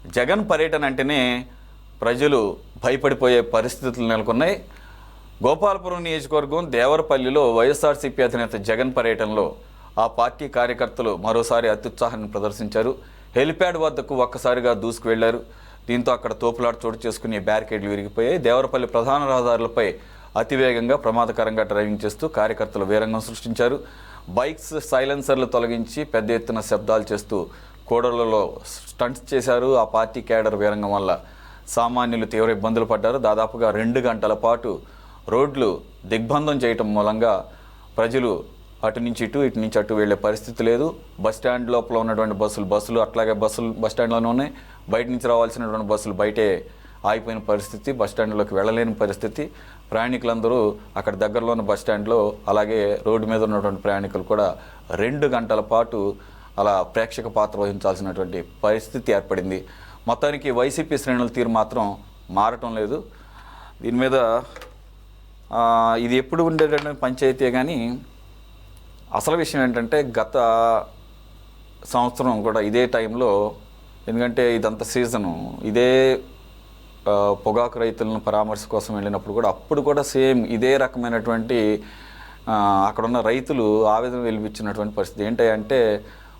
జగన్ పర్యటన అంటేనే ప్రజలు భయపడిపోయే పరిస్థితులు నెలకొన్నాయి. గోపాలపురం నియోజకవర్గం దేవరపల్లిలో వైఎస్ఆర్సీపీ అధినేత జగన్ పర్యటనలో ఆ పార్టీ కార్యకర్తలు మరోసారి అత్యుత్సాహాన్ని ప్రదర్శించారు. హెలిప్యాడ్ వద్దకు ఒక్కసారిగా దూసుకు వెళ్లారు. దీంతో అక్కడ తోపులాట చోటు చేసుకుని బ్యారికేడ్లు విరిగిపోయాయి. దేవరపల్లి ప్రధాన రహదారులపై అతివేగంగా ప్రమాదకరంగా డ్రైవింగ్ చేస్తూ కార్యకర్తలు వీరంగం సృష్టించారు. బైక్స్ సైలెన్సర్లు తొలగించి పెద్ద ఎత్తున శబ్దాలు చేస్తూ కోడళ్లలో స్టంట్స్ చేశారు. ఆ పార్టీ క్యాడర్ వీరంగం వల్ల సామాన్యులు తీవ్ర ఇబ్బందులు పడ్డారు. దాదాపుగా 2 గంటల పాటు రోడ్లు దిగ్బంధం చేయటం మూలంగా ప్రజలు అటు నుంచి ఇటు నుంచి అటు వెళ్ళే పరిస్థితి లేదు. బస్టాండ్ లోపల ఉన్నటువంటి బస్సులు అట్లాగే బస్టాండ్లోనే ఉన్నాయి. బయట నుంచి రావాల్సినటువంటి బస్సులు బయటే ఆగిపోయిన పరిస్థితి, బస్టాండ్లోకి వెళ్ళలేని పరిస్థితి. ప్రయాణికులందరూ అక్కడ దగ్గరలో ఉన్న బస్టాండ్లో, అలాగే రోడ్డు మీద ఉన్నటువంటి ప్రయాణికులు కూడా 2 గంటల పాటు అలా ప్రేక్షక పాత్ర వహించాల్సినటువంటి పరిస్థితి ఏర్పడింది. మొత్తానికి వైసీపీ శ్రేణుల తీరు మాత్రం మారటం లేదు. దీని మీద ఇది ఎప్పుడు ఉండేటటువంటి పంచాయతీ కానీ అసలు విషయం ఏంటంటే గత సంవత్సరం కూడా ఇదే టైంలో, ఎందుకంటే ఇదంతా సీజను, ఇదే పొగాకు రైతులను పరామర్శ కోసం వెళ్ళినప్పుడు కూడా అప్పుడు కూడా సేమ్ ఇదే రకమైనటువంటి అక్కడున్న రైతులు ఆవేదన వెలిపించినటువంటి పరిస్థితి. ఏంటంటే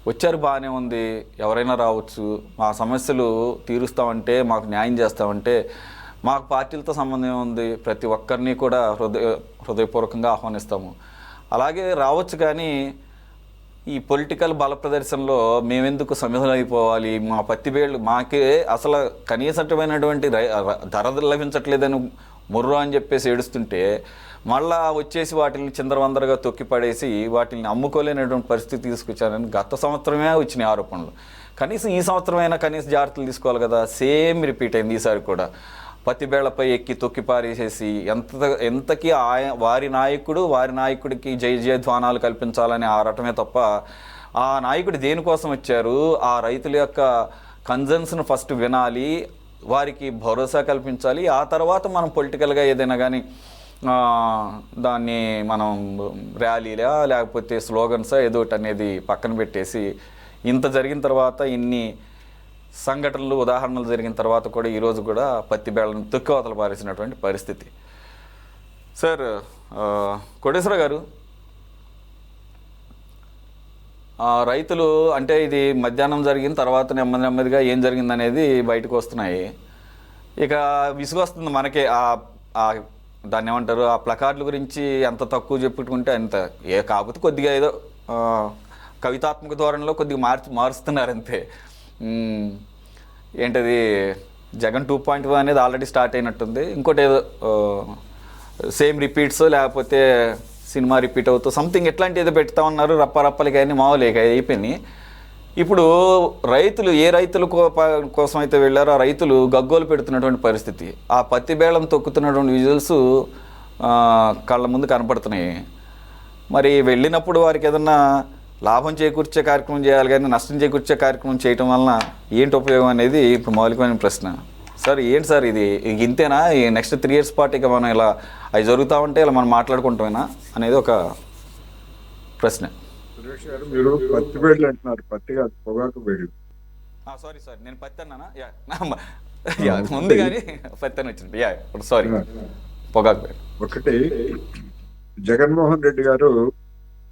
వచ్చారు బాగానే ఉంది, ఎవరైనా రావచ్చు, మా సమస్యలు తీరుస్తామంటే, మాకు న్యాయం చేస్తామంటే మాకు పార్టీలతో సంబంధం ఏముంది, ప్రతి ఒక్కరిని కూడా హృదయపూర్వకంగా ఆహ్వానిస్తాము, అలాగే రావచ్చు, కానీ ఈ పొలిటికల్ బల ప్రదర్శనలో మేమెందుకు సమిధులైపోవాలి, మా పత్తిబేళ్ళు మాకే అసలు కనీసమైనటువంటి ధర లభించట్లేదని ముర్రు అని చెప్పేసి ఏడుస్తుంటే మళ్ళా వచ్చేసి వాటిని చిందరవందరగా తొక్కి పడేసి వాటిని అమ్ముకోలేనటువంటి పరిస్థితి తీసుకొచ్చారని గత సంవత్సరమే వచ్చినాయి ఆరోపణలు. కనీసం ఈ సంవత్సరమైనా కనీసం జాగ్రత్తలు తీసుకోవాలి కదా. సేమ్ రిపీట్ అయింది ఈసారి కూడా. పత్తిబేళ్లపై ఎక్కి తొక్కి పారేసేసి ఎంతకీ వారి నాయకుడికి జయ జయధ్వానాలు కల్పించాలని ఆరటమే తప్ప ఆ నాయకుడు దేనికోసం వచ్చారు, ఆ రైతుల యొక్క కన్సర్న్స్ను ఫస్ట్ వినాలి, వారికి భరోసా కల్పించాలి, ఆ తర్వాత మనం పొలిటికల్గా ఏదైనా కానీ దాన్ని మనం ర్యాలీలా లేకపోతే స్లోగన్సా ఏదో ఒకటి అనేది పక్కన పెట్టేసి, ఇంత జరిగిన తర్వాత ఇన్ని సంఘటనలు ఉదాహరణలు జరిగిన తర్వాత కూడా ఈరోజు కూడా పత్తిబేళ్లను తొక్కివతలు పారేసినటువంటి పరిస్థితి. సార్ కోటేశ్వర గారు, రైతులు అంటే ఇది మధ్యాహ్నం జరిగిన తర్వాత నెమ్మదిగా ఏం జరిగిందనేది బయటకు వస్తున్నాయి. ఇక విసుగొస్తుంది మనకే. దాన్ని ఏమంటారు, ఆ ప్లకార్డుల గురించి ఎంత తక్కువ చెప్పుకుంటే అంత, కాకపోతే కొద్దిగా ఏదో కవితాత్మక ధోరణిలో కొద్దిగా మారుస్తున్నారు అంతే. ఏంటది జగన్ 2.1 అనేది ఆల్రెడీ స్టార్ట్ అయినట్టుంది. ఇంకోటి ఏదో సేమ్ రిపీట్స్ లేకపోతే సినిమా రిపీట్ అవుతూ సంథింగ్ ఎట్లాంటి ఏదో పెడతా ఉన్నారు. రప్పరప్పలు కానీ మామూలు అయిపోయినాయి. ఇప్పుడు రైతులు ఏ రైతుల కోసం అయితే వెళ్ళారో ఆ రైతులు గగ్గోలు పెడుతున్నటువంటి పరిస్థితి. ఆ పత్తి బేళం తొక్కుతున్నటువంటి విజువల్స్ కళ్ళ ముందు కనపడుతున్నాయి. మరి వెళ్ళినప్పుడు వారికి ఏదన్నా లాభం చేకూర్చే కార్యక్రమం చేయాలి కానీ నష్టం చేకూర్చే కార్యక్రమం చేయటం వలన ఏంటి ఉపయోగం అనేది ఇప్పుడు మౌలికమైన ప్రశ్న. సార్ ఏంటి సార్ ఇది ఇంతేనా, ఈ నెక్స్ట్ 3 years పాటు ఇక మనం ఇలా అవి జరుగుతూ ఉంటే ఇలా మనం మాట్లాడుకుంటామేనా అనేది ఒక ప్రశ్న. సురేష్ గారు, మీరు పత్తి బేళ్ళు అంటున్నారు, పత్తి కాదు పొగాకు బేళ్ళు. సారీ నేను పత్తి అన్నానా? ముందు కానీ పత్తి అని వచ్చింది. సారీ, పొగాకు బేళ్ళు. ఒకటి, జగన్మోహన్ రెడ్డి గారు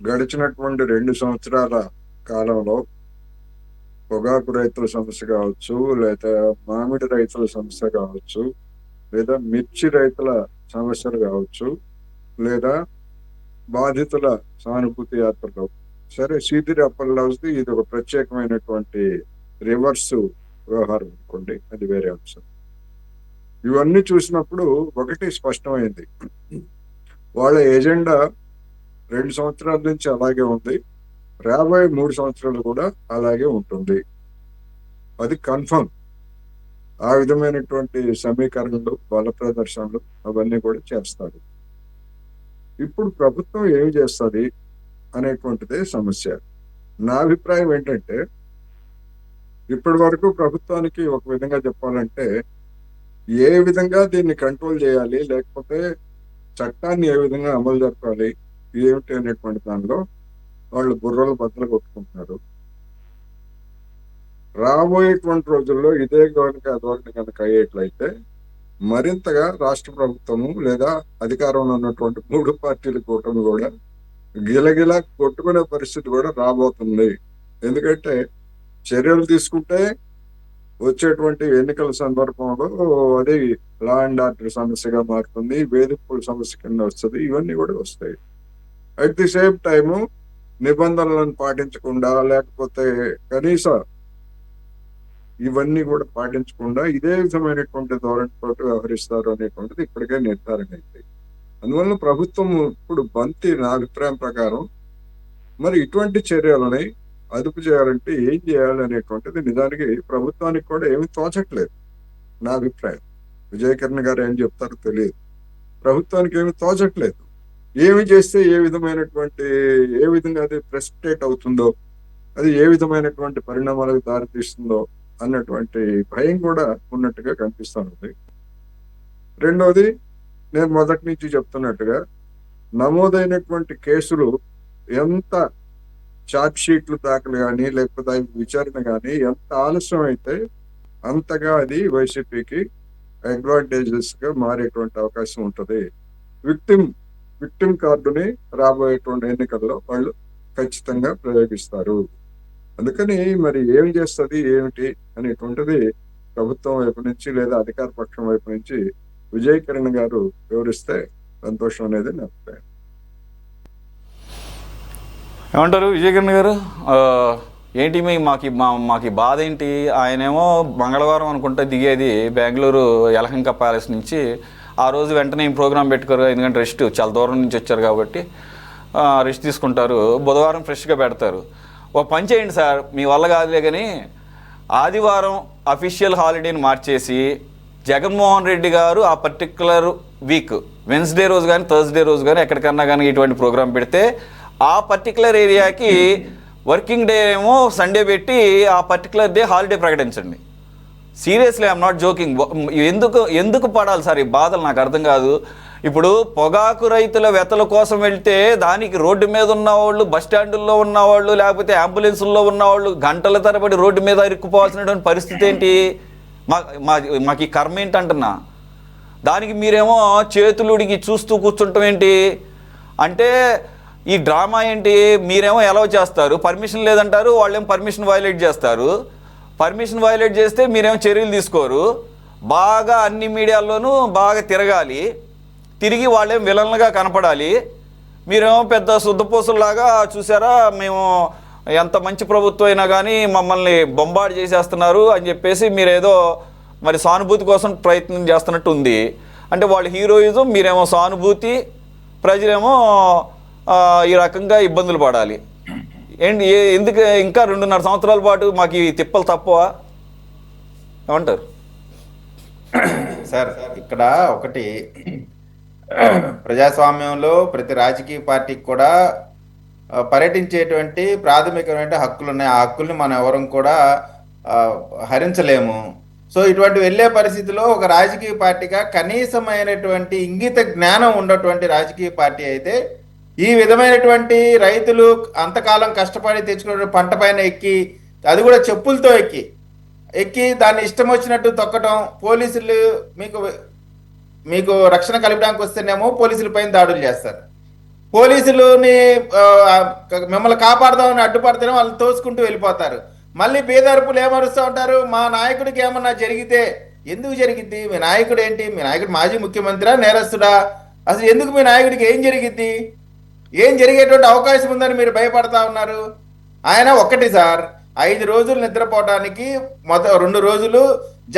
గడిచినటువంటి 2 సంవత్సరాల కాలంలో పొగాకు రైతుల సమస్య కావచ్చు, లేదా మామిడి రైతుల సమస్య కావచ్చు, లేదా మిర్చి రైతుల సమస్యలు కావచ్చు, లేదా బాధితుల సానుభూతి యాత్రలు, సరే సీదిరి అప్పల్లాది ఇది ఒక ప్రత్యేకమైనటువంటి రివర్స్ వ్యవహారం అనుకోండి, అది వేరే అంశం. ఇవన్నీ చూసినప్పుడు ఒకటి స్పష్టమైంది, వాళ్ళ ఎజెండా 2 సంవత్సరాల నుంచి అలాగే ఉంది, రాబోయే 3 సంవత్సరాలు కూడా అలాగే ఉంటుంది, అది కన్ఫర్మ్. ఆ విధమైనటువంటి సమీకరణలు, బల ప్రదర్శనలు అవన్నీ కూడా చేస్తారు. ఇప్పుడు ప్రభుత్వం ఏమి చేస్తుంది అనేటువంటిదే సమస్య. నా అభిప్రాయం ఏంటంటే, ఇప్పటి వరకు ప్రభుత్వానికి ఒక విధంగా చెప్పాలంటే ఏ విధంగా దీన్ని కంట్రోల్ చేయాలి, లేకపోతే చట్టాన్ని ఏ విధంగా అమలు జరపాలి ఏమిటి అనేటువంటి దానిలో వాళ్ళు బుర్రలు బద్దలు కొట్టుకుంటున్నారు. రాబోయేటువంటి రోజుల్లో ఇదే ధోరణి కనుక అయ్యేట్లయితే మరింతగా రాష్ట్ర ప్రభుత్వము లేదా అధికారంలో ఉన్నటువంటి మూడు పార్టీల కూటమి కూడా గిలగిలా కొట్టుకునే పరిస్థితి కూడా రాబోతుంది. ఎందుకంటే చర్యలు తీసుకుంటే వచ్చేటువంటి ఎన్నికల సందర్భంలో అది లా అండ్ ఆర్డర్ సమస్యగా మారుతుంది, వేధింపుల సమస్య కింద వస్తుంది, ఇవన్నీ కూడా వస్తాయి. అట్ ది సేమ్ టైము నిబంధనలను పాటించకుండా లేకపోతే కనీస ఇవన్నీ కూడా పాటించకుండా ఇదే విధమైనటువంటి ధోరణితో వ్యవహరిస్తారు అనేటువంటిది ఇప్పటికే నిర్ధారణ అయింది. అందువల్ల ప్రభుత్వం ఇప్పుడు నా అభిప్రాయం ప్రకారం మరి ఇటువంటి చర్యలని అదుపు చేయాలంటే ఏం చేయాలి అనేటువంటిది నిజానికి ప్రభుత్వానికి కూడా ఏమి తోచట్లేదు. నా అభిప్రాయం, విజయకిరణ్ గారు ఏం చెప్తారో తెలియదు, ప్రభుత్వానికి ఏమి తోచట్లేదు. ఏమి చేస్తే ఏ విధంగా అది ప్రెసిపిటేట్ అవుతుందో, అది ఏ విధమైనటువంటి పరిణామాలకు దారితీస్తుందో అన్నటువంటి భయం కూడా ఉన్నట్టుగా కనిపిస్తుంది. రెండవది, నేను మొదటి నుంచి చెప్తున్నట్టుగా నమోదైనటువంటి కేసులు ఎంత ఛార్జ్ షీట్లు దాఖలు కానీ లేకపోతే విచారణ కానీ ఎంత ఆలస్యం అయితే అంతగా అది వైసీపీకి అడ్వాంటేజెస్ గా మారేటువంటి అవకాశం ఉంటుంది. విక్టిమ్ కార్డుని రాబోయేటువంటి ఎన్నికల్లో వాళ్ళు ఖచ్చితంగా ప్రయోగిస్తారు. అందుకని మరి ఏమి చేస్తుంది ఏమిటి అనేటువంటిది ప్రభుత్వం వైపు నుంచి లేదా అధికార పక్షం వైపు నుంచి విజయకిరణ్ గారు వివరిస్తే సంతోషం అనేది నా అభిప్రాయం. ఏమంటారు విజయకిరణ్ గారు? ఏంటి మాకు బాధ ఏంటి? ఆయనేమో మంగళవారం అనుకుంటే దిగేది బెంగళూరు యలహంక ప్యాలెస్ నుంచి. ఆ రోజు వెంటనే ఈ ప్రోగ్రాం పెట్టుకోరు, ఎందుకంటే రెస్ట్ చాలా దూరం నుంచి వచ్చారు కాబట్టి రెస్ట్ తీసుకుంటారు. బుధవారం ఫ్రెష్గా పెడతారు. ఒక పని చేయండి సార్, మీ వల్ల కాదులే కానీ ఆదివారం అఫీషియల్ హాలిడేని మార్చేసి జగన్మోహన్ రెడ్డి గారు ఆ పర్టికులర్ వీక్ వెన్స్డే రోజు కానీ థర్స్డే రోజు కానీ ఎక్కడికన్నా కానీ ఇటువంటి ప్రోగ్రాం పెడితే ఆ పర్టికులర్ ఏరియాకి వర్కింగ్ డే ఏమో సండే పెట్టి ఆ పర్టికులర్ డే హాలిడే ప్రకటించండి. Seriously I'm not joking. ఎందుకు పడాలి సార్ ఈ బాధలు? నాకు అర్థం కాదు. ఇప్పుడు పొగాకు రైతుల వెతల కోసం వెళ్తే దానికి రోడ్డు మీద ఉన్నవాళ్ళు, బస్ స్టాండుల్లో ఉన్నవాళ్ళు, లేకపోతే అంబులెన్సుల్లో ఉన్నవాళ్ళు గంటల తరబడి రోడ్డు మీద ఇరుక్కుపోవాల్సినటువంటి పరిస్థితి ఏంటి? మాకు ఈ కర్మ ఏంటంటున్నా. దానికి మీరేమో చేతులుడికి చూస్తూ కూర్చుంటాం ఏంటి? అంటే ఈ డ్రామా ఏంటి? మీరేమో ఎలా చేస్తారు, పర్మిషన్ లేదంటారు, వాళ్ళేమో పర్మిషన్ వైలేట్ చేస్తారు. పర్మిషన్ వైలేట్ చేస్తే మీరేమో చర్యలు తీసుకోరు. బాగా అన్ని మీడియాల్లోనూ బాగా తిరగాలి, తిరిగి వాళ్ళేం విలన్లుగా కనపడాలి. మీరేమో పెద్ద శుద్ధపూసల్లాగా చూసారా, మేము ఎంత మంచి ప్రభుత్వం అయినా కానీ మమ్మల్ని బొంబాటు చేసేస్తున్నారు అని చెప్పేసి మీరేదో మరి సానుభూతి కోసం ప్రయత్నం చేస్తున్నట్టు ఉంది. అంటే వాళ్ళు హీరోయిజం, మీరేమో సానుభూతి, ప్రజలేమో ఈ రకంగా ఇబ్బందులు పడాలి. ఏంటి ఎందుకు ఇంకా 2.5 సంవత్సరాల పాటు మాకు ఈ తిప్పలు తప్పవా? ఏమంటారు సార్? ఇక్కడ ఒకటి, ప్రజాస్వామ్యంలో ప్రతి రాజకీయ పార్టీకి కూడా పర్యటించేటువంటి ప్రాథమికమైన హక్కులు ఉన్నాయి. ఆ హక్కుల్ని మనం ఎవరం కూడా హరించలేము. సో ఇటువంటి వెళ్ళే పరిస్థితిలో ఒక రాజకీయ పార్టీగా కనీసమైనటువంటి ఇంగిత జ్ఞానం ఉన్నటువంటి రాజకీయ పార్టీ అయితే ఈ విధమైనటువంటి రైతులు అంతకాలం కష్టపడి తెచ్చుకున్న పంట పైన ఎక్కి, అది కూడా చెప్పులతో ఎక్కి దాన్ని ఇష్టం వచ్చినట్టు తొక్కటం, పోలీసులు మీకు రక్షణ కల్పడానికి వస్తేనేమో పోలీసుల పైన దాడులు చేస్తారు. పోలీసులని మిమ్మల్ని కాపాడదామని అడ్డుపడితేనే వాళ్ళు తోసుకుంటూ వెళ్ళిపోతారు. మళ్ళీ బేదరుపులు ఏమరుస్తూ ఉంటారు, మా నాయకుడికి ఏమన్నా జరిగితే. ఎందుకు జరిగిద్ది? మీ నాయకుడు ఏంటి? మీ నాయకుడు మాజీ ముఖ్యమంత్రా, నేరస్తుడా? అసలు ఎందుకు మీ నాయకుడికి ఏం జరిగిద్ది? ఏం జరిగేటువంటి అవకాశం ఉందని మీరు భయపడతా ఉన్నారు? ఆయన ఒక్కటి సార్, 5 రోజులు నిద్రపోవడానికి 2 రోజులు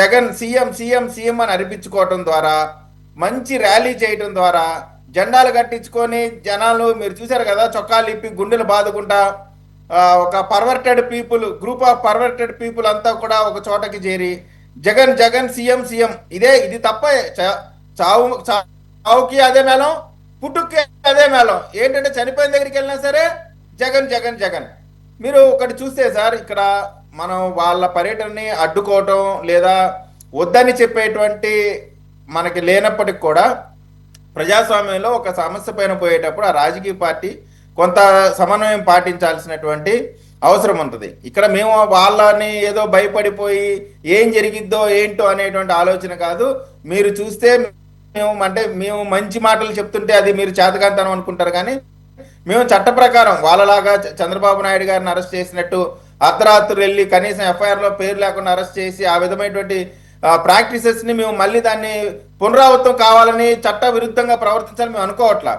జగన్ సీఎం సీఎం సీఎం అని అనిపించుకోవటం ద్వారా, మంచి ర్యాలీ చేయటం ద్వారా, జెండాలు కట్టించుకొని జనాలు మీరు చూశారు కదా, చొక్కాలు ఇప్పి గుండెలు బాదుకుంటా ఒక perverted people, group of perverted people అంతా కూడా ఒక చోటకి చేరి జగన్ జగన్ సీఎం సీఎం, ఇది తప్ప చావుకి అదే మేళం, పుట్టుక్కి అదే మేళం. ఏంటంటే చనిపోయిన దగ్గరికి వెళ్ళినా సరే జగన్ జగన్ జగన్. మీరు ఒకటి చూస్తే సార్, ఇక్కడ మనం వాళ్ళ పర్యటనని అడ్డుకోవటం లేదా వద్దని చెప్పేటువంటి మనకి లేనప్పటికి కూడా ప్రజాస్వామ్యంలో ఒక సమస్య పైన పోయేటప్పుడు ఆ రాజకీయ పార్టీ కొంత సమన్వయం పాటించాల్సినటువంటి అవసరం ఉంటుంది. ఇక్కడ మేము వాళ్ళని ఏదో భయపడిపోయి ఏం జరిగిద్దో ఏంటో అనేటువంటి ఆలోచన కాదు. మీరు చూస్తే మేము మంచి మాటలు చెప్తుంటే అది మీరు చేతకాంతనం అనుకుంటారు, కానీ మేము చట్ట ప్రకారం వాళ్ళలాగా చంద్రబాబు నాయుడు గారిని అరెస్ట్ చేసినట్టు అర్ధరాత్రులు వెళ్ళి కనీసం ఎఫ్ఐఆర్లో పేరు లేకుండా అరెస్ట్ చేసి ఆ విధమైనటువంటి ప్రాక్టీసెస్ని మేము మళ్ళీ దాన్ని పునరావృతం కావాలని చట్ట విరుద్ధంగా ప్రవర్తించాలని మేము అనుకోవట్లా.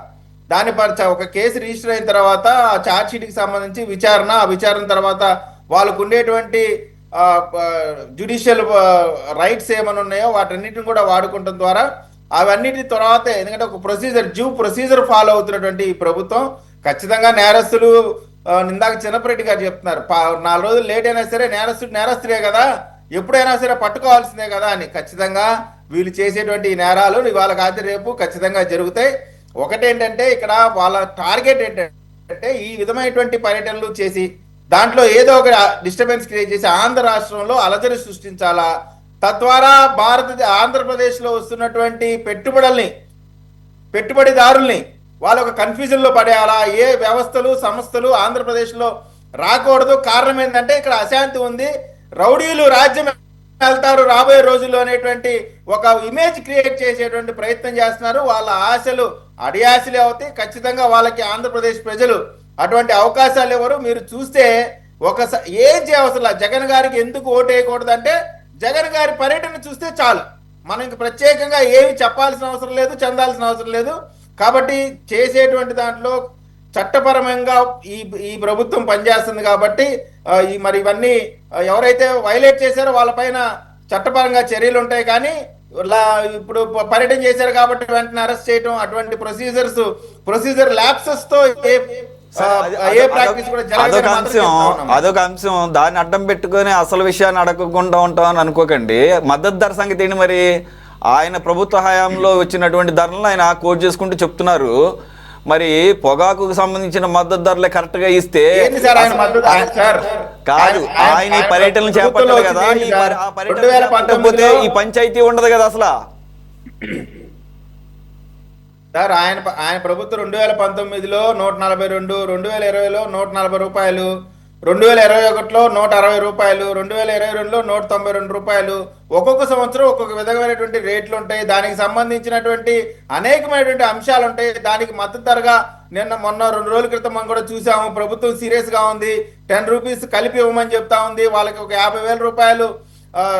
దాని ఒక కేసు రిజిస్టర్ అయిన తర్వాత ఆ ఛార్జ్ షీట్కి సంబంధించి ఆ విచారణ తర్వాత వాళ్ళకు ఉండేటువంటి జ్యుడిషియల్ రైట్స్ ఏమైనా ఉన్నాయో వాటన్నిటిని కూడా వాడుకోవడం ద్వారా అవన్నిటి తర్వాత, ఎందుకంటే ఒక ప్రొసీజర్ ఫాలో అవుతున్నటువంటి ఈ ప్రభుత్వం ఖచ్చితంగా నేరస్తులు, ఇందాక చిన్నపరెడ్డి గారు చెప్తున్నారు 4 రోజులు లేట్ అయినా సరే నేరస్తుడే కదా, ఎప్పుడైనా సరే పట్టుకోవాల్సిందే కదా అని. ఖచ్చితంగా వీళ్ళు చేసేటువంటి నేరాలు ఇవాళ కాదు రేపు ఖచ్చితంగా జరుగుతాయి. ఒకటేంటంటే ఇక్కడ వాళ్ళ టార్గెట్ ఏంటంటే ఈ విధమైనటువంటి పర్యటనలు చేసి దాంట్లో ఏదో ఒక డిస్టర్బెన్స్ క్రియేట్ చేసి ఆంధ్ర రాష్ట్రంలో అలజడి సృష్టించాలా, తద్వారా ఆంధ్రప్రదేశ్లో వస్తున్నటువంటి పెట్టుబడిదారుల్ని వాళ్ళ ఒక కన్ఫ్యూజన్లో పడేయాలా, ఏ వ్యవస్థలు సంస్థలు ఆంధ్రప్రదేశ్లో రాకూడదు. కారణం ఏంటంటే ఇక్కడ అశాంతి ఉంది, రౌడీలు రాజ్యం వెళ్తారు రాబోయే రోజుల్లో అనేటువంటి ఒక ఇమేజ్ క్రియేట్ చేసేటువంటి ప్రయత్నం చేస్తున్నారు. వాళ్ళ ఆశలు అడియాశలే అవుతాయి. ఖచ్చితంగా వాళ్ళకి ఆంధ్రప్రదేశ్ ప్రజలు అటువంటి అవకాశాలు ఎవరు. మీరు చూస్తే ఏం చేయవసరం, జగన్ గారికి ఎందుకు ఓటు వేయకూడదు అంటే జగన్ గారి పర్యటన చూస్తే చాలు, మనకి ప్రత్యేకంగా ఏమి చెప్పాల్సిన అవసరం లేదు, చెందాల్సిన అవసరం లేదు. కాబట్టి చేసేటువంటి దాంట్లో చట్టపరంగా ఈ ప్రభుత్వం పనిచేస్తుంది. కాబట్టి మరి ఇవన్నీ ఎవరైతే వైలేట్ చేశారో వాళ్ళపైన చట్టపరంగా చర్యలు ఉంటాయి. కానీ ఇప్పుడు పర్యటన చేశారు కాబట్టి వెంటనే అరెస్ట్ చేయడం, అటువంటి ప్రొసీజర్ ల్యాప్సెస్ తో అదొక అంశం. దాన్ని అడ్డం పెట్టుకొని అసలు విషయాన్ని అడగకుండా ఉంటామని అనుకోకండి. మద్దతు ధర సంగతి ఏంటి మరి? ఆయన ప్రభుత్వ హయాంలో వచ్చినటువంటి ధరలను ఆయన కోట్ చేసుకుంటూ చెప్తున్నారు. మరి పొగాకు సంబంధించిన మద్దతు ధరలే కరెక్ట్ గా ఇస్తే కాదు, ఆయన ఈ పర్యటనలు చేపట్టారు కదా, ఆ పర్యటన పట్టకపోతే ఈ పంచాయతీ ఉండదు కదా అసలు. సార్ ఆయన ప్రభుత్వం 2019లో 142, 2020లో 140 రూపాయలు, 2021లో 160 రూపాయలు, 2022లో 192 రూపాయలు. ఒక్కొక్క సంవత్సరం ఒక్కొక్క విధమైనటువంటి రేట్లు ఉంటాయి. దానికి సంబంధించినటువంటి అనేకమైనటువంటి అంశాలు ఉంటాయి. దానికి మద్దతు ధరగా మొన్న 2 రోజుల క్రితం మనం కూడా చూసాము. ప్రభుత్వం సీరియస్ గా ఉంది, 10 రూపీస్ కలిపి ఇవ్వమని చెప్తా ఉంది. వాళ్ళకి ఒక 50,000 రూపాయలు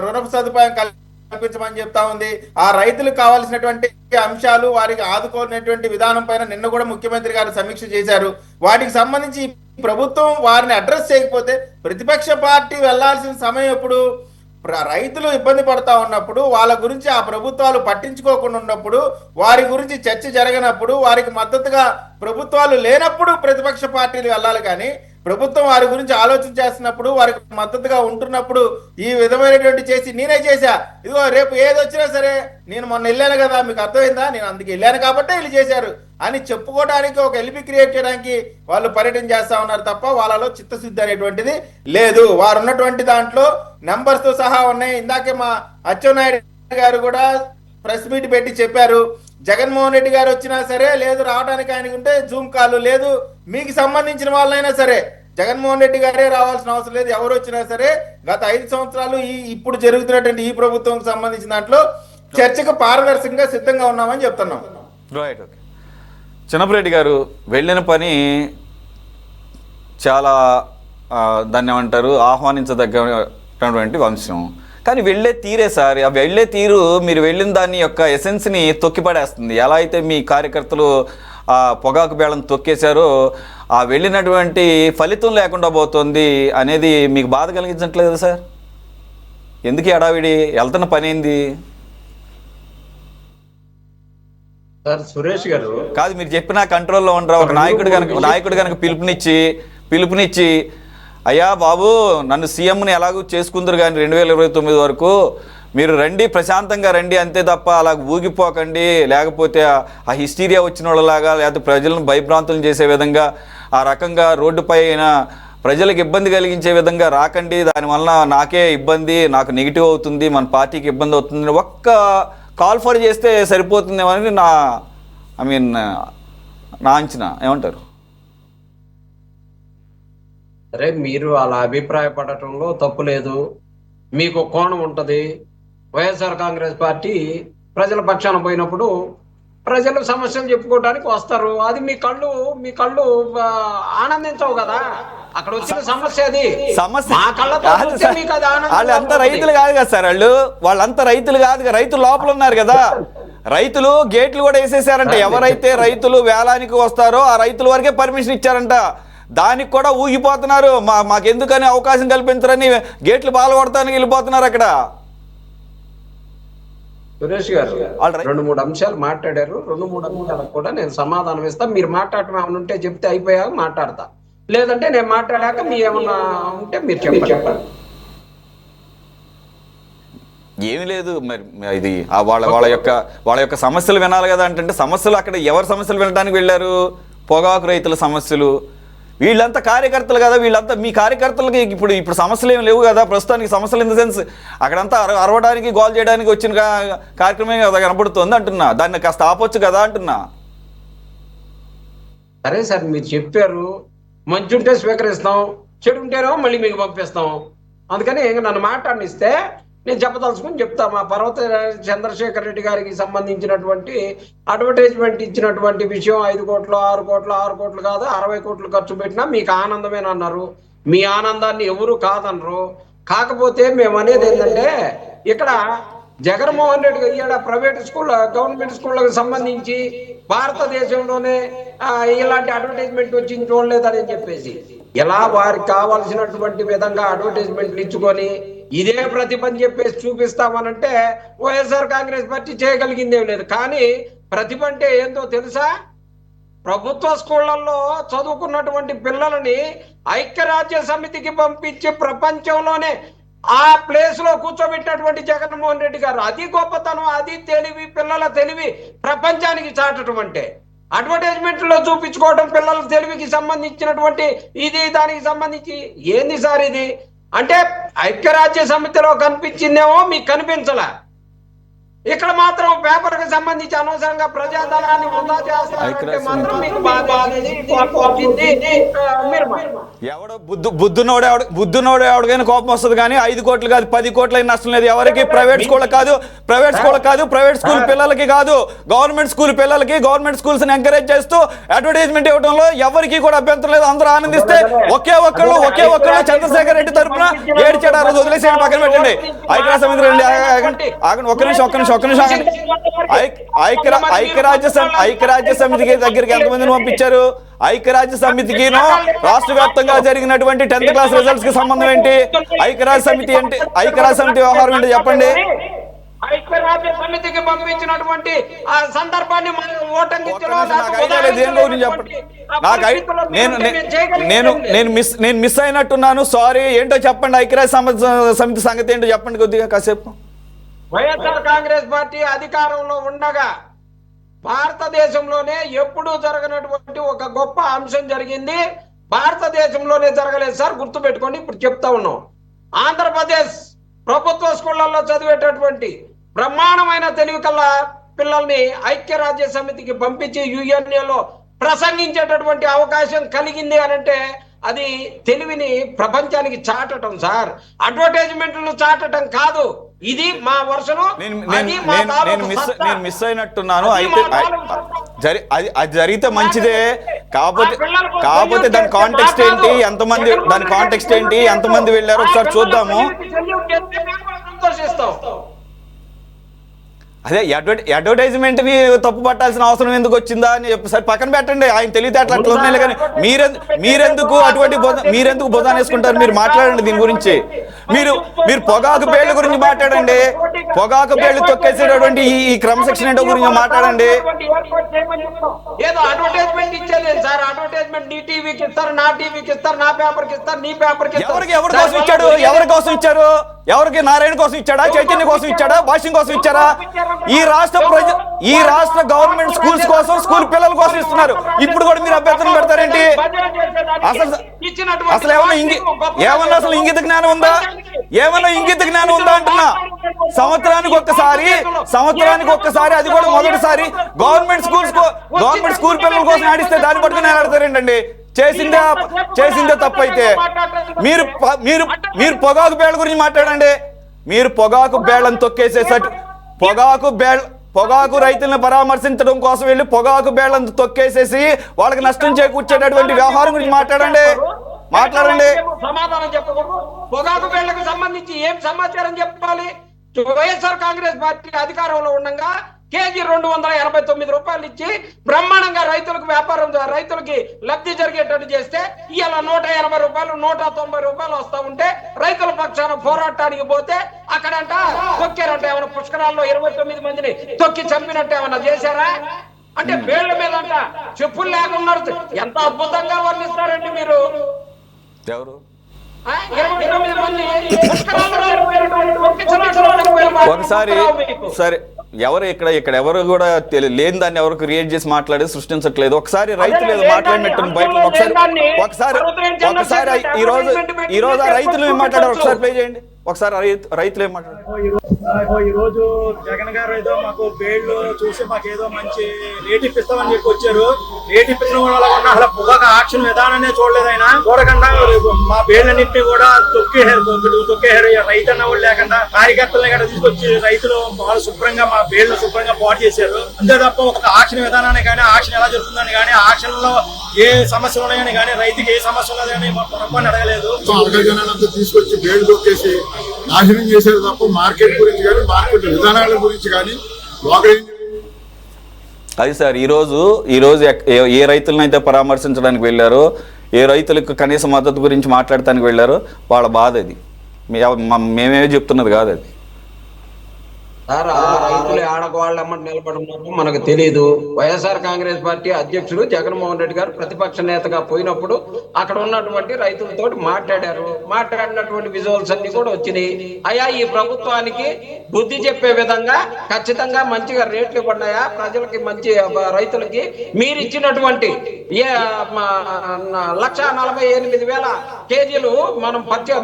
రుణ సదుపాయం కల్పించమని చెప్తా ఉంది. ఆ రైతులకు కావాల్సినటువంటి అంశాలు, వారికి ఆదుకోనటువంటి విధానం పైన నిన్న కూడా ముఖ్యమంత్రి గారు సమీక్ష చేశారు. వాటికి సంబంధించి ప్రభుత్వం వారిని అడ్రస్ చేయకపోతే ప్రతిపక్ష పార్టీ వెళ్లాల్సిన సమయం ఎప్పుడు? రైతులు ఇబ్బంది పడతా ఉన్నప్పుడు, వాళ్ళ గురించి ఆ ప్రభుత్వాలు పట్టించుకోకుండా ఉన్నప్పుడు, వారి గురించి చర్చ జరగనప్పుడు, వారికి మద్దతుగా ప్రభుత్వాలు లేనప్పుడు ప్రతిపక్ష పార్టీలు వెళ్ళాలి. కానీ ప్రభుత్వం వారి గురించి ఆలోచన చేస్తున్నప్పుడు, వారికి మద్దతుగా ఉంటున్నప్పుడు ఈ విధమైనటువంటి చేసి నేనే చేశా, ఇదిగో రేపు ఏది వచ్చినా సరే నేను మొన్న వెళ్ళాను కదా, మీకు అర్థమైందా, నేను అందుకు వెళ్ళాను కాబట్టే వీళ్ళు చేశారు అని చెప్పుకోవడానికి, ఒక ఎలిపి క్రియేట్ చేయడానికి వాళ్ళు పర్యటన చేస్తా ఉన్నారు తప్ప వాళ్ళలో చిత్తశుద్ధి అనేటువంటిది లేదు. వారు ఉన్నటువంటి దాంట్లో నెంబర్స్ తో సహా ఉన్నాయి. ఇందాకే మా అచ్చెన్నాయుడు గారు కూడా ప్రెస్ మీట్ పెట్టి చెప్పారు, జగన్మోహన్ రెడ్డి గారు వచ్చినా సరే లేదు, రావడానికి ఆయనకు ఉంటే జూమ్ కాల్ లేదు, మీకు సంబంధించిన వాళ్ళైనా సరే జగన్మోహన్ రెడ్డి గారే రావాల్సిన అవసరం లేదు, ఎవరు వచ్చినా సరే గత 5 సంవత్సరాలు ఇప్పుడు జరుగుతున్నటువంటి ఈ ప్రభుత్వం సంబంధించిన దాంట్లో చర్చకు పారదర్శకంగా సిద్ధంగా ఉన్నామని చెప్తున్నాం. Right, okay. చిన్నపరెడ్డి గారు వెళ్ళిన పని చాలా దాన్ని ఏమంటారు, ఆహ్వానించదగ్గటువంటి అంశం. కానీ వెళ్ళే తీరే సార్, ఆ వెళ్ళే తీరు మీరు వెళ్ళిన దాని యొక్క ఎసెన్స్ని తొక్కిపడేస్తుంది. ఎలా అయితే మీ కార్యకర్తలు ఆ పొగాకు బేళం తొక్కేశారో ఆ వెళ్ళినటువంటి ఫలితం లేకుండా పోతుంది అనేది మీకు బాధ కలిగించట్లేదు సార్? ఎందుకు ఎడావిడి? వెళ్తున్న పని ఏంది సార్? సురేష్ గారు కాదు, మీరు చెప్పినా కంట్రోల్లో ఉండరా? ఒక నాయకుడు కనుక పిలుపునిచ్చి అయ్యా బాబు నన్ను సీఎంని ఎలాగూ చేసుకుందరు కానీ 2029 వరకు మీరు రండి, ప్రశాంతంగా రండి అంతే తప్ప అలా ఊగిపోకండి, లేకపోతే ఆ హిస్టీరియా వచ్చిన వాళ్ళలాగా లేకపోతే ప్రజలను భయభ్రాంతులు చేసే విధంగా ఆ రకంగా రోడ్డుపైన ప్రజలకు ఇబ్బంది కలిగించే విధంగా రాకండి, దానివల్ల నాకే ఇబ్బంది, నాకు నెగిటివ్ అవుతుంది, మన పార్టీకి ఇబ్బంది అవుతుంది, ఒక్క కాల్ ఫర్ చేస్తే సరిపోతుందేమో అని నా అంచనా. ఏమంటారు? సరే, మీరు అలా అభిప్రాయపడటంలో తప్పు లేదు. మీకు కోణం ఉంటది. వైఎస్ఆర్ కాంగ్రెస్ పార్టీ ప్రజల పక్షాన పోయినప్పుడు ప్రజలు సమస్యలు చెప్పుకోవడానికి వస్తారు. అది మీ కళ్ళు ఆనందించవు కదా. అక్కడ వచ్చిన సమస్య అది. సమస్య మా కళ్ళతో కాదు చూస్తే సార్. మీకు అది ఆనందంగా వాళ్ళంతా ఉంటుంది. రైతులు కాదు కదా సార్, వాళ్ళంతా రైతులు కాదు కదా, రైతులు లోపల ఉన్నారు కదా. రైతులు గేట్లు కూడా వేసేసారంట. ఎవరైతే రైతులు వేలానికి వస్తారో ఆ రైతుల వరకే పర్మిషన్ ఇచ్చారంట. దానికి కూడా ఊగిపోతున్నారు. మాకెందుకని అవకాశం కల్పించరని గేట్లు బాలగొడతానికి వెళ్ళిపోతున్నారు అక్కడ. సురేష్ గారు 2-3 అంశాలు మాట్లాడారు. 2-3 అంశాలకు కూడా నేను సమాధానం ఇస్తా. మీరు మాట్లాడటం ఏమైనా ఉంటే చెప్తే అయిపోయాక మాట్లాడతా. లేదంటే నేను మాట్లాడాక మీ ఏమన్నా ఉంటే మీరు చెప్పండి. ఏమీ లేదు. మరి ఇది వాళ్ళ యొక్క సమస్యలు వినాలి కదా. అంటే సమస్యలు అక్కడ ఎవరి సమస్యలు వినడానికి వెళ్ళారు? పొగాకు రైతుల సమస్యలు. వీళ్ళంతా కార్యకర్తలు కదా. వీళ్ళంతా మీ కార్యకర్తలకి ఇప్పుడు సమస్యలు ఏమి లేవు కదా ప్రస్తుతానికి. సమస్యలు ఇన్ ద సెన్స్ అక్కడంతా అరవడానికి గోల్ చేయడానికి వచ్చిన కార్యక్రమం కదా కనపడుతుంది అంటున్నా. దాన్ని కాస్త ఆపొచ్చు కదా అంటున్నా. సరే సార్, మీరు చెప్పారు. మంచి ఉంటే స్వీకరిస్తాం, చెడు ఉంటేనో మళ్ళీ మీకు పంపిస్తాం. అందుకని నన్ను మాట్లాడిస్తే నేను చెప్పదలుచుకుని చెప్తా. మా పర్వత చంద్రశేఖర్ రెడ్డి గారికి సంబంధించినటువంటి అడ్వర్టైజ్మెంట్ ఇచ్చినటువంటి విషయం 5 కోట్లు 6 కోట్లు 6 కోట్లు కాదు 60 కోట్లు ఖర్చు పెట్టినా మీకు ఆనందమేనన్నారు. మీ ఆనందాన్ని ఎవరు కాదనరు. కాకపోతే మేము అనేది ఏంటంటే, ఇక్కడ జగన్మోహన్ రెడ్డి ఇయ్యాడ ప్రైవేట్ స్కూల్ గవర్నమెంట్ స్కూళ్ళకు సంబంధించి భారతదేశంలోనే ఇలాంటి అడ్వర్టైజ్మెంట్ వచ్చింది చూడలేదని చెప్పేసి ఎలా వారికి కావాల్సినటువంటి విధంగా అడ్వర్టైజ్మెంట్లు ఇచ్చుకొని ఇదే ప్రతిభ అని చెప్పేసి చూపిస్తామనంటే వైఎస్ఆర్ కాంగ్రెస్ పార్టీ చేయగలిగిందేం లేదు. కానీ ప్రతిభ అంటే ఏందో తెలుసా? ప్రభుత్వ స్కూళ్లలో చదువుకున్నటువంటి పిల్లలని ఐక్యరాజ్య సమితికి పంపించి ప్రపంచంలోనే ఆ ప్లేస్ లో కూర్చోబెట్టినటువంటి జగన్మోహన్ రెడ్డి గారు. అది గొప్పతనం, అది తెలివి, పిల్లల తెలివి ప్రపంచానికి చాటడం అంటే. అడ్వర్టైజ్మెంట్లో చూపించుకోవడం పిల్లల తెలివికి సంబంధించినటువంటి ఇది, దానికి సంబంధించి ఏంది సార్ ఇది? అంటే ఐక్యరాజ్య సమితిలో కనిపించిందేమో మీకు కనిపించలే. ఇక్కడ మాత్రం పేపర్ కి సంబంధించి అనవసరంగా ప్రజాధనాన్ని వృధా చేస్తారంటే మాత్రం మీకు బాధ అనేది ఎవడో బుద్ధునోడు ఎవడికైనా కోపం వస్తుంది. కానీ 5 కోట్లు కాదు 10 కోట్ల నష్టం లేదు ఎవరికి. ప్రైవేట్ స్కూల్ కాదు, ప్రైవేట్ స్కూల్ పిల్లలకి కాదు, గవర్నమెంట్ స్కూల్ పిల్లలకి, గవర్నమెంట్ స్కూల్స్ ని ఎంకరేజ్ చేస్తూ అడ్వర్టైజ్మెంట్ ఇవ్వడంలో ఎవరికి కూడా అభ్యంతరం లేదు. అందరూ ఆనందిస్తే ఒకే ఒక్కళ్ళు చంద్రశేఖర్ రెడ్డి తరఫున ఏడ్చాడు. ఆ రోజు వదిలేసేయండి, పక్కన పెట్టండి. ఐక్యరాజ్య సమితి ఒక్క నిమిషం ఐక్యరాజ్య సమితికి దగ్గరికి ఎంతమందిని పంపించారు? ఐక్యరాజ్య సమితికి రాష్ట్ర వ్యాప్తంగా జరిగినటువంటి 10th క్లాస్ రిజల్ట్స్ కి సంబంధం ఏంటి? ఐక్యరాజ్య సమితి వ్యవహారం ఏంటి చెప్పండి. ఐక్యరాజ్య సమితికి పంపించినటువంటి ఆ సందర్భాన్ని నేను మిస్ అయినట్టున్నాను, సారీ. ఏంటో చెప్పండి. ఐక్యరాజ్య సమితి సంగతి ఏంటో చెప్పండి కొద్దిగా కాసేపు. వైఎస్ఆర్ కాంగ్రెస్ పార్టీ అధికారంలో ఉండగా భారతదేశంలోనే ఎప్పుడూ జరగనటువంటి ఒక గొప్ప అంశం జరిగింది. భారతదేశంలోనే జరగలేదు సార్, గుర్తుపెట్టుకోండి. ఇప్పుడు చెప్తా ఉన్నాం. ఆంధ్రప్రదేశ్ ప్రభుత్వ స్కూళ్లలో చదివేటటువంటి బ్రహ్మాండమైన తెలివి కల్ల పిల్లల్ని ఐక్యరాజ్య సమితికి పంపించి యుఎన్ఏలో ప్రసంగించేటటువంటి అవకాశం కలిగింది అనంటే అది తెలివిని ప్రపంచానికి చాటడం సార్. అడ్వర్టైజ్మెంట్లు చాటడం కాదు. ఇది మా వర్షను. నేను మిస్ అయినట్టున్నాను. అయితే అది జరిగితే మంచిదే. కాకపోతే దాని కాంటెక్స్ట్ ఏంటి, ఎంతమంది వెళ్ళారు ఒకసారి చూద్దాము. అదే అడ్వర్టైజ్మెంట్ ని తప్పు పట్టాల్సిన అవసరం ఎందుకు వచ్చిందా అని చెప్పి సరే పక్కన పెట్టండి. ఆయన తెలివితే అట్లా ఉన్నాయి. కానీ మీరెందుకు బుధాన్ని వేసుకుంటారు? మీరు మాట్లాడండి దీని గురించి. మీరు పొగాకు పేళ్ల గురించి మాట్లాడండి. పొగాకు పేళ్లు తొక్కేసేటటువంటి ఈ క్రమశిక్షణ ఏంటో గురించి మాట్లాడండి. ఏదో అడ్వర్టైజ్మెంట్ ఇచ్చేది సార్. అడ్వర్టైజ్మెంట్ నీ టీవీకి ఇస్తారు, నా టీవీకి ఇస్తారు, నా పేపర్కి ఇస్తారు, నీ పేపర్కి ఇస్తారు. ఎవరి కోసం ఇచ్చాడు? ఎవరికి? నారాయణ కోసం ఇచ్చాడా? చైతన్య కోసం ఇచ్చాడా? భాష్యం కోసం ఇచ్చారా? ఈ రాష్ట్ర గవర్నమెంట్ స్కూల్స్ కోసం, స్కూల్ పిల్లల కోసం ఇస్తున్నారు. ఇప్పుడు కూడా మీరు అభ్యర్థన పెడతారేంటి? అసలు ఏమన్నా అసలు ఇంగిత జ్ఞానం ఉందా? అంటున్నా. సంవత్సరానికి ఒక్కసారి అది కూడా మొదటిసారి గవర్నమెంట్ స్కూల్ పిల్లల కోసం ఆడిస్తే దాన్ని పట్టుకుని ఆడతారేంటండి? చేసిందే తప్పైతే మీరు పొగాకు బేళ్ళ గురించి మాట్లాడండి. మీరు పొగాకు బేళ్ళని తొక్కేసేసరి పొగాకు రైతులను పరామర్శించడం కోసం వెళ్ళి పొగాకు బేళ్ళని తొక్కేసేసి వాళ్ళకి నష్టం చేకూర్చేటటువంటి వ్యవహారం గురించి మాట్లాడండి. సమాధానం చెప్పకూడదు. పొగాకు బేళ్లకు సంబంధించి ఏం సమాచారం చెప్పాలి? వైఎస్ఆర్ కాంగ్రెస్ పార్టీ అధికారంలో ఉండగా కేజీ 289 రూపాయలు ఇచ్చి బ్రహ్మాండంగా రైతులకి లబ్ధి జరిగేటట్టు చేస్తే ఇవాళ 180 రూపాయలు 190 రూపాయలు వస్తా ఉంటే రైతుల పక్షాన పోరాటానికి పోతే అక్కడంట తొక్కారంట. ఏమైనా పుష్కరాల్లో 29 మందిని తొక్కి చంపినట్టు ఏమన్నా చేశారా? అంటే వేళ్ల మీద అంట చెప్పులు లేకున్నారు. ఎంత అద్భుతంగా వర్ణిస్తారండి మీరు. ఎవరు 29 మంది ఒకసారి సరే ఎవరు ఇక్కడ ఎవరు కూడా లేని దాన్ని ఎవరు క్రియేట్ చేసి మాట్లాడి సృష్టించట్లేదు. ఒకసారి రైతులు ఏదో మాట్లాడినట్టు బయట ఒకసారి ఈ రోజు ఆ రైతులు ఏం మాట్లాడారు ఒకసారి ప్లే చేయండి. ఒకసారి రైతులు ఏం మాట్లాడారు. ఈ రోజు జగన్ గారు ఏదో మాకు బేళ్లు చూసి మాకు ఏదో మంచి రేట్ ఇప్పిస్తామని చెప్పి వచ్చారు. రేట్ ఇప్పించడం వల్ల ఉన్న అసలు పొగాకు ఆక్షన్ విధానాన్ని చూడలేదు. ఆయన చూడకుండా మా బేళ్ళన్నింటినీ కూడా తొక్కేశారు. రైతు అన్న వాళ్ళు లేకుండా కార్యకర్తలను కూడా తీసుకొచ్చి రైతులు వాళ్ళు శుభ్రంగా మా బేళ్లు శుభ్రంగా పాటు చేశారు. అంతే తప్ప ఒక ఆక్షన్ విధానాన్ని కానీ ఆక్షన్ ఎలా జరుగుతుందని కానీ ఆక్షన్ లో ఏ సమస్యలు ఉన్నాయని కానీ రైతుకి ఏ సమస్య ఉన్నదని మా పొరపాటు అడగలేదు. జనాలంతా తీసుకొచ్చి బేళ్లు తొక్కేసి నాశనం చేసేది తప్ప మార్కెట్ గురించి కానీ మార్కెట్ విధానాల గురించి కానీ అది సార్ ఈరోజు ఏ రైతులనైతే పరామర్శించడానికి వెళ్ళారో, ఏ రైతులకు కనీస మద్దతు గురించి మాట్లాడటానికి వెళ్ళారో వాళ్ళ బాధ అది. మేమేమీ చెప్తున్నది కాదు అది. సార్ ఆ రైతులు ఆడవాళ్ళు అమ్మటి నిలబడి ఉన్నారు మనకు తెలియదు. వైఎస్ఆర్ కాంగ్రెస్ పార్టీ అధ్యక్షుడు జగన్మోహన్ రెడ్డి గారు ప్రతిపక్ష నేతగా పోయినప్పుడు అక్కడ ఉన్నటువంటి రైతులతో మాట్లాడినటువంటి విజువల్స్ అన్ని కూడా వచ్చినాయి. అయ్యా ఈ ప్రభుత్వానికి బుద్ధి చెప్పే విధంగా ఖచ్చితంగా మంచిగా రేట్లు ఇవ్వన్నాయా ప్రజలకి, మంచి రైతులకి మీరు ఇచ్చినటువంటి 1,48,000 కేజీలు మనం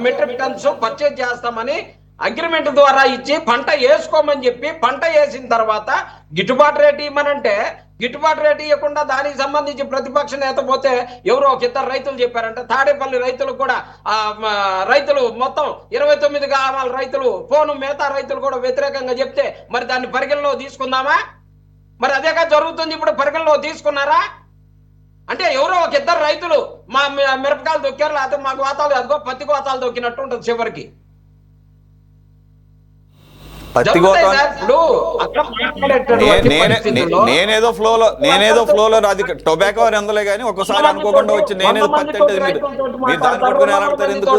మెట్రిక్ టన్స్ పర్చేజ్ చేస్తామని అగ్రిమెంట్ ద్వారా ఇచ్చి పంట వేసుకోమని చెప్పి పంట వేసిన తర్వాత గిట్టుబాటు రేటు ఇవ్వమనంటే గిట్టుబాటు రేటు ఇవ్వకుండా దానికి సంబంధించి ప్రతిపక్ష నేత పోతే ఎవరో ఒక ఇద్దరు రైతులు చెప్పారంటే తాడేపల్లి రైతులు కూడా రైతులు మొత్తం 29 కావాలి రైతులు పోను మిగతా రైతులు కూడా వ్యతిరేకంగా చెప్తే మరి దాన్ని పరిగణలో తీసుకుందామా? మరి అదేగా జరుగుతుంది. ఇప్పుడు పరిగణలో తీసుకున్నారా? అంటే ఎవరో ఒక ఇద్దరు రైతులు మా మిరపకాయలు దొక్కారు, లేకపోతే మాకు వాతాలు అదిగో పత్తి గోతాలు దొక్కినట్టు ఉంటుంది చివరికి. నేనేదో ఫ్లోలో అది టొబాకో అందులే కానీ ఒక్కసారి అనుకోకుండా వచ్చి నేనేదో పత్తి అంటే మీరు దాన్ని పట్టుకుని ఎలాడతారు ఎందుకు?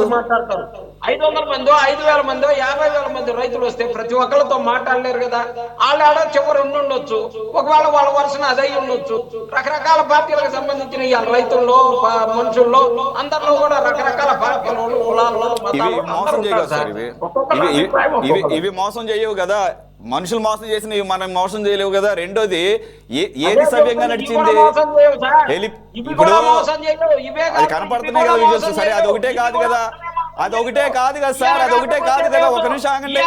500 మందో 5,000 మందో 50,000 మంది రైతులు వస్తే ప్రతి ఒక్కరితో మాట్లాడలేరు కదా. వాళ్ళు ఆడ చివరి ఉండొచ్చు, ఒకవేళ వాళ్ళ వర్షం అదై ఉండొచ్చు. రకరకాల పార్టీలకు సంబంధించిన రైతుల్లో మనుషుల్లో అందరిలో కూడా రకరకాల పార్టీలు ఇవి మోసం చేయవు కదా. మనుషులు మోసం చేసిన మనం మోసం చేయలేవు కదా. రెండోది ఏది సవ్యంగా నడిచింది ఇప్పుడు అది కనపడుతున్నాయి కదా విజువల్స్. సరే అదొకటే కాదు కదా సార్, అదొకటే కాదు కదా. ఒక నిమిషం ఆగండి.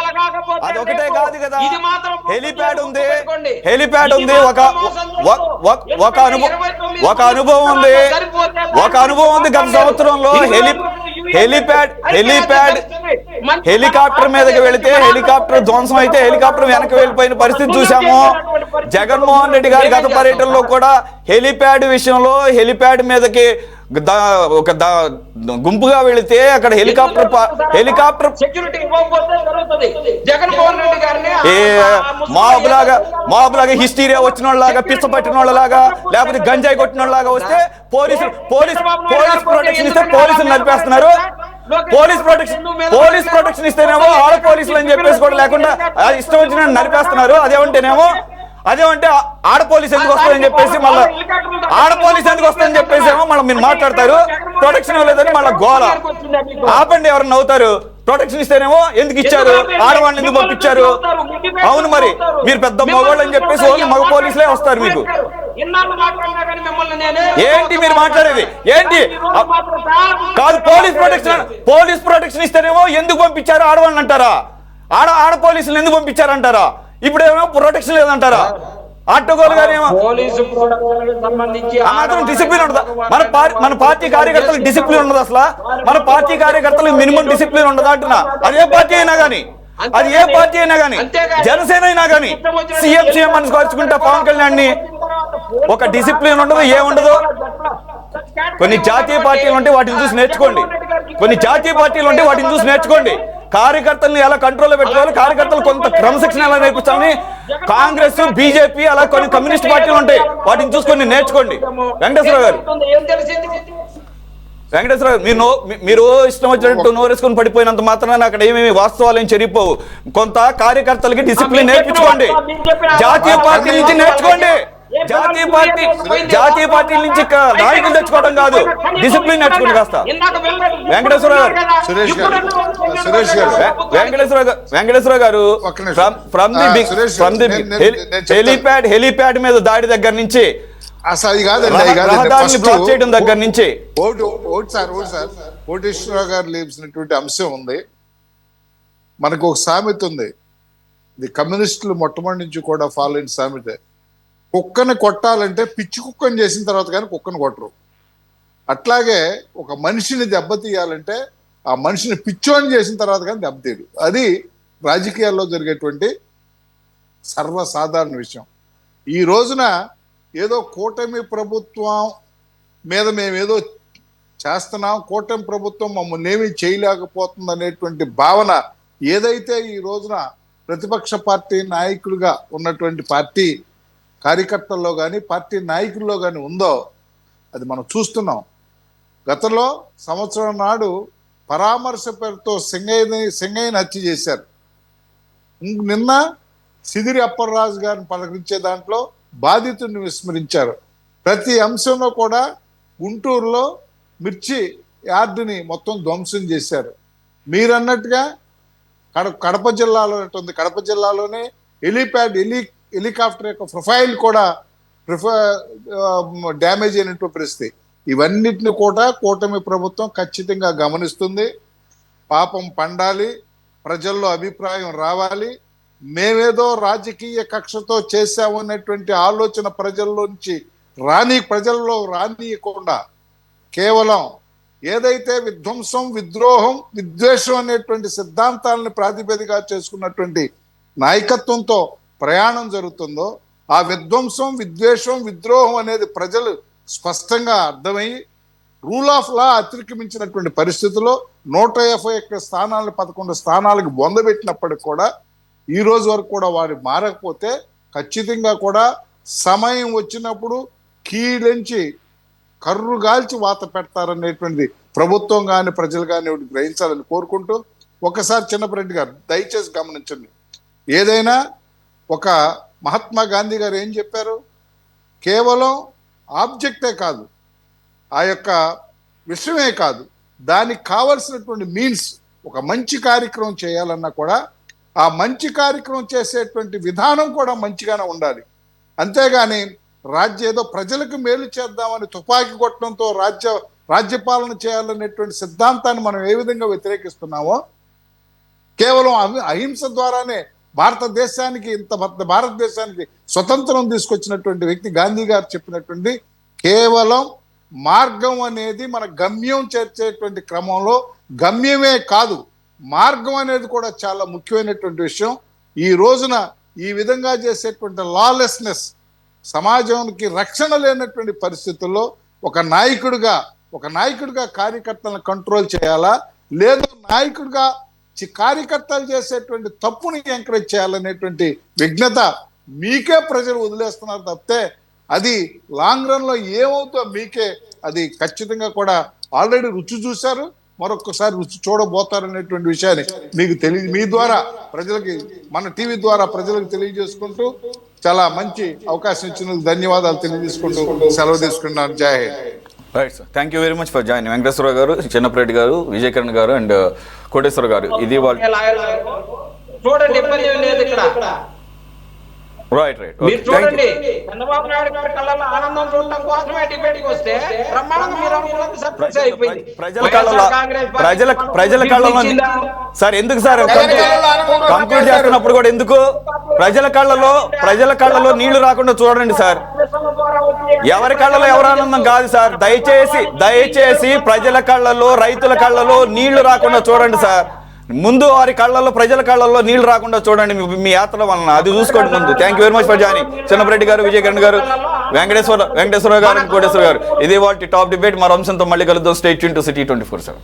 అదొకటే కాదు కదా. హెలిప్యాడ్ ఉంది, ఒక అనుభవం ఉంది గత సంవత్సరంలో హెలికాప్టర్ మీదకి వెళితే హెలికాప్టర్ ధ్వంసం అయితే హెలికాప్టర్ వెనక్కి వెళ్ళిపోయిన పరిస్థితి చూసాము. జగన్మోహన్ రెడ్డి గారి గత పర్యటనలో కూడా హెలిప్యాడ్ విషయంలో హెలిప్యాడ్ మీదకి ఒక గుంపుగా వెళితే అక్కడ హెలికాప్టర్ మాబులాగా హిస్టీరియా వచ్చిన వాళ్ళలాగా, పిచ్చ పట్టిన వాళ్ళలాగా, లేకపోతే గంజాయి కొట్టిన వాళ్ళలాగా వస్తే పోలీస్ ప్రొటెక్షన్ ఇస్తే పోలీసులు నడిపేస్తున్నారు. పోలీస్ ప్రొటెక్షన్ ఇస్తేనేమో ఆడ పోలీసులు అని చెప్పేసి కూడా లేకుండా ఇష్టం వచ్చిన నడిపేస్తున్నారు. అదేమంటే ఆడ పోలీస్ ఎందుకు వస్తుందని చెప్పేసి మళ్ళీ ఏమో మళ్ళీ మీరు మాట్లాడతారు. ప్రొటెక్షన్ ఇవ్వలేదని మళ్ళీ గోల. ఆపండి, ఎవరు నవ్వుతారు. ప్రొటెక్షన్ ఇస్తేనేమో ఎందుకు ఇచ్చారు, ఆడవాళ్ళని ఎందుకు పంపించారు? అవును, మరి మీరు పెద్ద మగవాళ్ళు అని చెప్పేసి ఓన్లీ మగ పోలీసులే వస్తారు మీకు. ఏంటి మీరు మాట్లాడేది ఏంటి? కాదు, పోలీస్ ప్రొటెక్షన్ ఇస్తేనేమో ఎందుకు పంపించారు ఆడవాళ్ళని అంటారా? ఆడ పోలీసులు ఎందుకు పంపించారంటారా? ఇప్పుడేమో ప్రొటెక్షన్ లేదంటారా? ఆటోగోలు గారేమో పోలీసు ప్రొడక్షన్కి సంబంధించి ఆ మాత్రం డిసిప్లిన్ ఉండదా? మన పార్టీ కార్యకర్తలకు డిసిప్లిన్ ఉండదు అసలు? మన పార్టీ కార్యకర్తలకు మినిమం డిసిప్లిన్ ఉండదా అంటున్నా? అది ఏ పార్టీ అయినా కానీ, అది ఏ పార్టీ అయినా కానీ, జనసేన అయినా కానీ, సీఎం అని కోరుచుకుంటే పవన్ కళ్యాణ్ ని ఒక డిసిప్లిన్ ఉండదు, ఏముండదు. కొన్ని జాతీయ పార్టీలు ఉంటే వాటిని చూసి నేర్చుకోండి. కొన్ని జాతీయ పార్టీలు ఉంటే వాటిని చూసి నేర్చుకోండి. కార్యకర్తల్ని ఎలా కంట్రోల్లో పెట్టుకోవాలి, కార్యకర్తలు కొంత క్రమశిక్షణ ఎలా నేర్పించాలని కాంగ్రెస్, బీజేపీ అలా కొన్ని కమ్యూనిస్ట్ పార్టీలు ఉంటాయి, వాటిని చూసుకొని నేర్చుకోండి. వెంకటేశ్వర గారు, మీరు ఇష్టం వచ్చినట్టు నోరేసుకొని పడిపోయినంత మాత్రాన అక్కడ ఏమేమి వాస్తవాలు ఏం చెరిగిపోవు. కొంత కార్యకర్తలకి డిసిప్లిన్ నేర్పించుకోండి. జాతీయ పార్టీ నుంచి నేర్చుకోండి. జాతీయ పార్టీల నుంచి నాయకులు తెచ్చుకోవడం కాదు, డిసిప్లిన్ నేర్చుకోండి కాస్త. వెంకటేశ్వర గారు హెలీప్యాడ్ మీద దాడి దగ్గర నుంచి, అసలు రహదారిని బ్లాక్ చేయడం దగ్గర నుంచి కోటేశ్వరరావు గారు లేపినటువంటి అంశం ఉంది. మనకు ఒక సామెత ఉంది, ఇది కమ్యూనిస్టులు మొట్టమొదటి నుంచి కూడా ఫాలో అయిన సామెత. కుక్కని కొట్టాలంటే పిచ్చి కుక్కని చేసిన తర్వాత కానీ కుక్కను కొట్టరు. అట్లాగే ఒక మనిషిని దెబ్బతీయాలంటే ఆ మనిషిని పిచ్చోని చేసిన తర్వాత కానీ దెబ్బతీయడు. అది రాజకీయాల్లో జరిగేటువంటి సర్వసాధారణ విషయం. ఈ రోజున ఏదో కూటమి ప్రభుత్వం మీద మేమేదో చేస్తున్నాం, కూటమి ప్రభుత్వం మమ్మల్ని ఏమీ చేయలేకపోతుంది అనేటువంటి భావన ఏదైతే ఈ రోజున ప్రతిపక్ష పార్టీ నాయకులుగా ఉన్నటువంటి పార్టీ కార్యకర్తల్లో కానీ పార్టీ నాయకుల్లో కానీ ఉందో అది మనం చూస్తున్నాం. గతంలో సంవత్సరం నాడు పరామర్శ పేరుతో సింగయ్యని హత్య చేశారు. నిన్న సిదిరి అప్పలరాజు గారిని పలకరించే దాంట్లో బాధితుడిని విస్మరించారు. ప్రతి అంశంలో కూడా గుంటూరులో మిర్చి యార్డుని మొత్తం ధ్వంసం చేశారు. మీరన్నట్టుగా కడప జిల్లాలో ఉంది, కడప జిల్లాలోనే హెలికాప్టర్ యొక్క ప్రొఫైల్ కూడా డ్యామేజ్ అయినట్టు పరిస్థితి. ఇవన్నిటిని కూడా కూటమి ప్రభుత్వం ఖచ్చితంగా గమనిస్తుంది. పాపం పండాలి, ప్రజల్లో అభిప్రాయం రావాలి, మేమేదో రాజకీయ కక్షతో చేశామనేటువంటి ఆలోచన ప్రజల్లో రానియకుండా కేవలం ఏదైతే విధ్వంసం, విద్రోహం, విద్వేషం అనేటువంటి సిద్ధాంతాలను ప్రాతిపదికగా చేసుకున్నటువంటి నాయకత్వంతో ప్రయాణం జరుగుతుందో ఆ విధ్వంసం, విద్వేషం, విద్రోహం అనేది ప్రజలు స్పష్టంగా అర్థమయ్యి రూల్ ఆఫ్ లా అతిక్రమించినటువంటి పరిస్థితుల్లో 151 స్థానాలను 11 స్థానాలకు బొందబెట్టినప్పటికి కూడా ఈ రోజు వరకు కూడా వారు మారకపోతే ఖచ్చితంగా కూడా సమయం వచ్చినప్పుడు కీలించి కర్రుగాల్చి వాత పెడతారనేటువంటిది ప్రభుత్వం కానీ ప్రజలు కానీ గ్రహించాలని కోరుకుంటూ, ఒకసారి చిన్నపరెడ్డి గారు దయచేసి గమనించండి. ఏదైనా ఒక మహాత్మా గాంధీ గారు ఏం చెప్పారు, కేవలం ఆబ్జెక్టే కాదు, ఆ యొక్క విషయమే కాదు, దానికి కావలసినటువంటి మీన్స్, ఒక మంచి కార్యక్రమం చేయాలన్నా కూడా ఆ మంచి కార్యక్రమం చేసేటువంటి విధానం కూడా మంచిగానే ఉండాలి. అంతేగాని ఏదో ప్రజలకు మేలు చేద్దామని తుపాకీ కొట్టడంతో రాజ్యపాలన చేయాలనేటువంటి సిద్ధాంతాన్ని మనం ఏ విధంగా వ్యతిరేకిస్తున్నామో, కేవలం అహింస ద్వారానే భారతదేశానికి స్వతంత్రం తీసుకొచ్చినటువంటి వ్యక్తి గాంధీ గారు చెప్పినటువంటి కేవలం మార్గం అనేది మన గమ్యం చేర్చేటువంటి క్రమంలో గమ్యమే కాదు, మార్గం అనేది కూడా చాలా ముఖ్యమైనటువంటి విషయం. ఈ రోజున ఈ విధంగా చేసేటువంటి లాలెస్నెస్, సమాజానికి రక్షణ లేనటువంటి పరిస్థితుల్లో ఒక నాయకుడిగా కార్యకర్తలను కంట్రోల్ చేయాలా, లేదా నాయకుడిగా కార్యకర్తలు చేసేటువంటి తప్పుని ఎంకరేజ్ చేయాలనేటువంటి విఘ్నత మీకే ప్రజలు వదిలేస్తున్నారు తప్పితే అది లాంగ్ రన్ లో ఏమవుతుందో మీకే అది ఖచ్చితంగా కూడా ఆల్రెడీ రుచి చూశారు, మరొకసారి రుచి చూడబోతారనేటువంటి విషయాన్ని మీకు మీ ద్వారా ప్రజలకి, మన టీవీ ద్వారా ప్రజలకు తెలియజేసుకుంటూ చాలా మంచి అవకాశం ఇచ్చినందుకు ధన్యవాదాలు తెలియజేసుకుంటూ సెలవు తీసుకున్నాను. Jai Hind. Right sir, thank you very much for join. Venkateswararao garu, Chinnapareddy గారు, విజయకిరణ్ గారు అండ్ కోటేశ్వర గారు, ఇది వాళ్ళు చూడండి, ఇబ్బంది ఏం లేదు ఇక్కడ. రైట్ మీరు చూడండి, చంద్రబాబు నాయుడు గారి కళ్ళలో ఆనందం చూడటం కోసమే డిబేట్కి వస్తే బ్రహ్మాండంగా మీరు అనుకున్నది సక్సెస్ అయిపోయింది. ప్రజల కళ్ళలో సార్ ఎందుకు సార్ కంక్లూడ్ చేస్తున్నప్పుడు కూడా ఎందుకు ప్రజల కళ్ళలో నీళ్లు రాకుండా చూడండి సార్. ఎవరి కళ్ళలో ఎవరు ఆనందం కాదు సార్. దయచేసి ప్రజల కళ్ళలో, రైతుల కళ్ళలో నీళ్లు రాకుండా చూడండి సార్. ముందు వారి కళ్ళల్లో, ప్రజల కళ్ళల్లో నీళ్లు రాకుండా చూడండి మీ యాత్ర వలన. అది చూసుకోండి ముందు. Thank you very much for joining. Chinnapa Reddy గారు, విజయకిరణ్ గారు, వెంకటేశ్వర గారు, కోటేశ్వర గారు. ఇది వాటి టాప్ డిబేట్. మరో అంశంతో మళ్ళీ కలుద్దాం. Stay tune to city 24/7.